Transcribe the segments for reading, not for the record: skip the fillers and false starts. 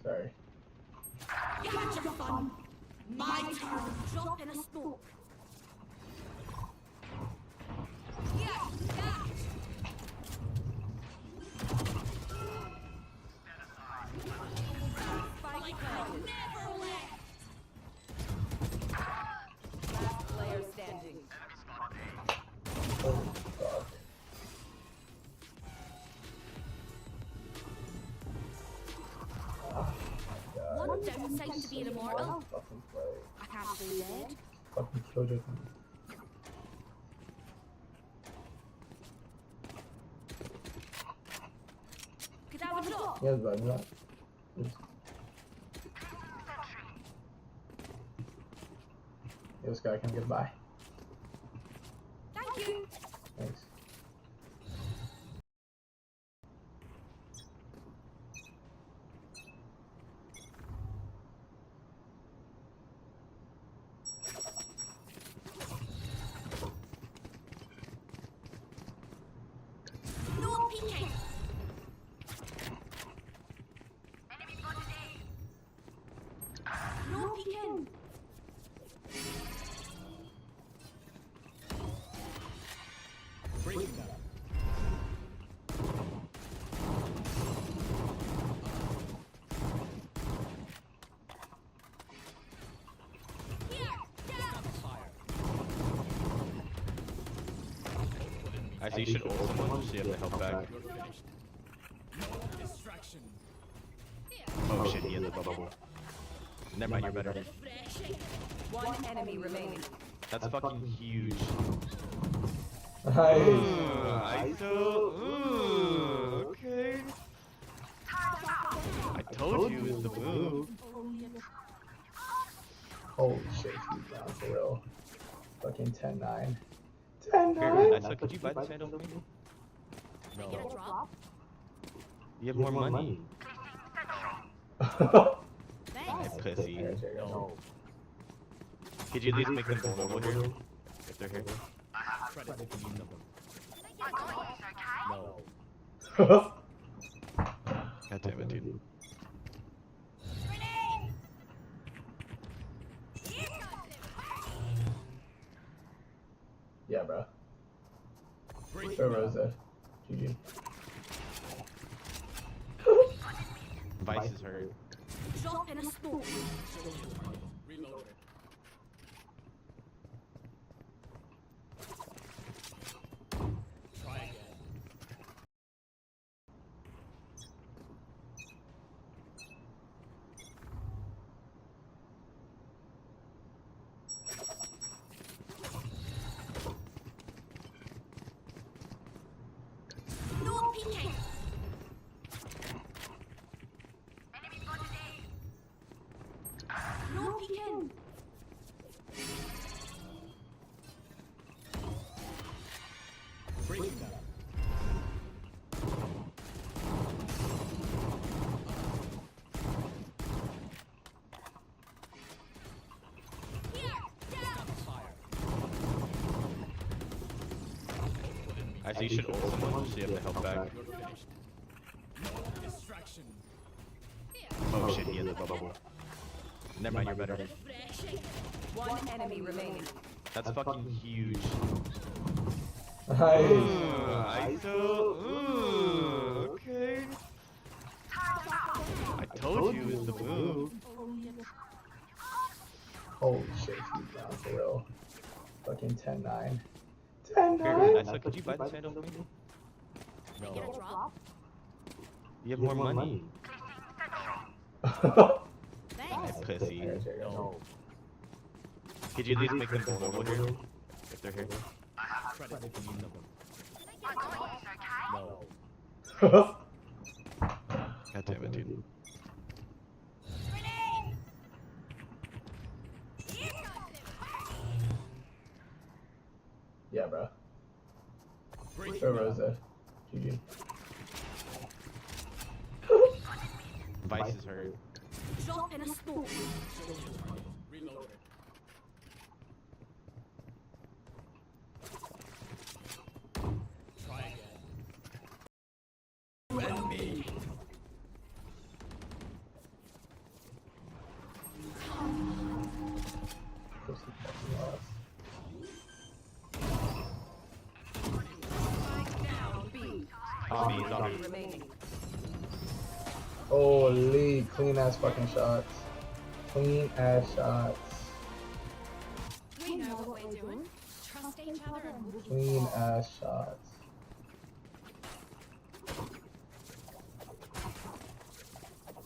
Sorry. Catch your fun. My turn. Drop in a smoke. Yeah, catch. Spike planted. Never left. Last player standing. Oh god. One downside to being immortal. Fucking play. I can't play dead. Fucking killed it. Could I have a drop? Yes, but I'm not. This guy can get by. Thank you. Thanks. No peeking. No peeking. I see you should ult someone so you have the health back. Oh shit, he had the bubble. Never mind, you're better. One enemy remaining. That's fucking huge. Nice. Okay. I told you it's the move. Holy shit, he's down for real. Fucking 10-9. Here, 10-9? Nessa, could you buy the sandal for me? Get a drop? You have more money. Thanks. Pussy. No. Could you at least make them vulnerable here? If they're here. God damn it, dude. Yeah, bro. Where was that? GG. Vice is hurt. Drop in a smoke. No peeking. No peeking. I see you should ult someone so you have the health back. Oh shit, he had the bubble. Never mind, you're better. One enemy remaining. That's fucking huge. Nice. Okay. I told you it's the move. Holy shit, he's down for real. Fucking 10-9. Here, 10-9? Nessa, could you buy the sandal for me? Get a drop? You have more money. Thanks. Pussy. No. Could you at least make them vulnerable here? If they're here. God damn it, dude. Yeah, bro. Where was that? GG. Vice is hurt. Drop in a smoke. Sorry. remaining. Holy, clean ass fucking shots. Clean ass shots. We know what we're doing. Trust each other and we'll Clean ass shots.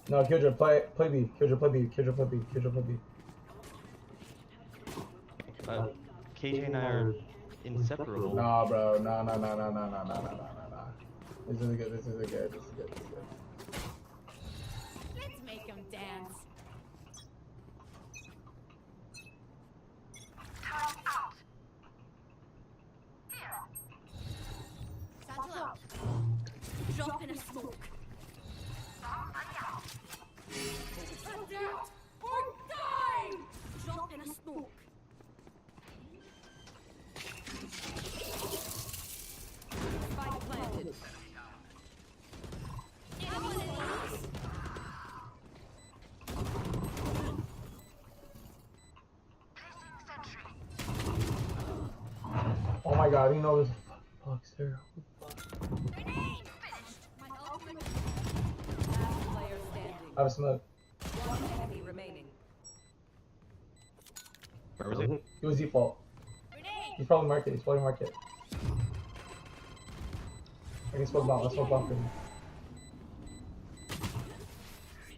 No, Kildra, play B. Kildra, play B. Kildra, play B. Kildra, play B. KJ and I are inseparable. Nah, bro. Nah. This is good. This is good. This is good. This is good. let's make them dance. Satchel out. Drop in a smoke. Adapt or die! Drop in a smoke. Spike planted. Oh my god, you know this box there. Grenade! Finished. My ultimate. Last player standing. I have a smoke. One enemy remaining. Where was he? He was default. Grenade! He's probably market. He's probably market. I can smoke bomb. Let's smoke bomb for him.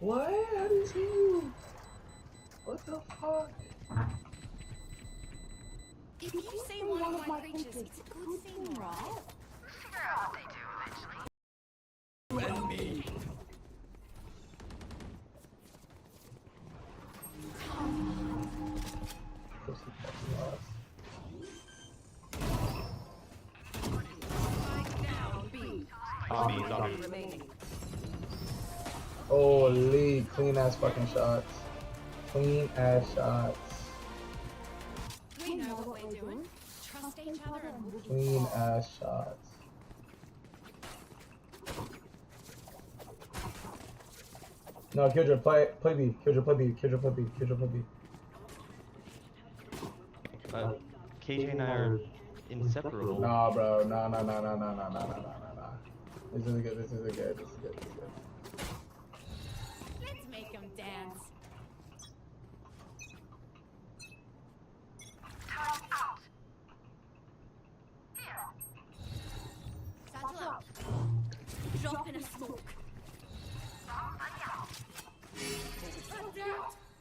What? How did he see you? What the fuck? If you see one of my creatures, it's a good thing, right? Pussy fucking ass. Spike down B. B, sorry. Remaining. Holy, clean ass fucking shots. Clean ass shots. We know what we're doing. Trust each other and we'll Clean ass shots. No, Kildra, play B. Kildra, play B. Kildra, play B. Kildra, play B. KJ and I are inseparable. Nah, bro. Nah. This is good. This is good. This is good. This is good. let's make them dance. Satchel out. Drop in a smoke. Adapt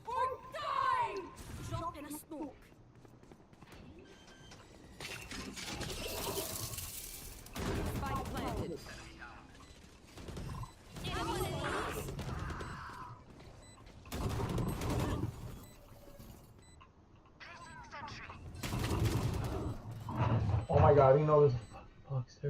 or die! Drop in a smoke. Spike planted. Oh my god, you know this box there.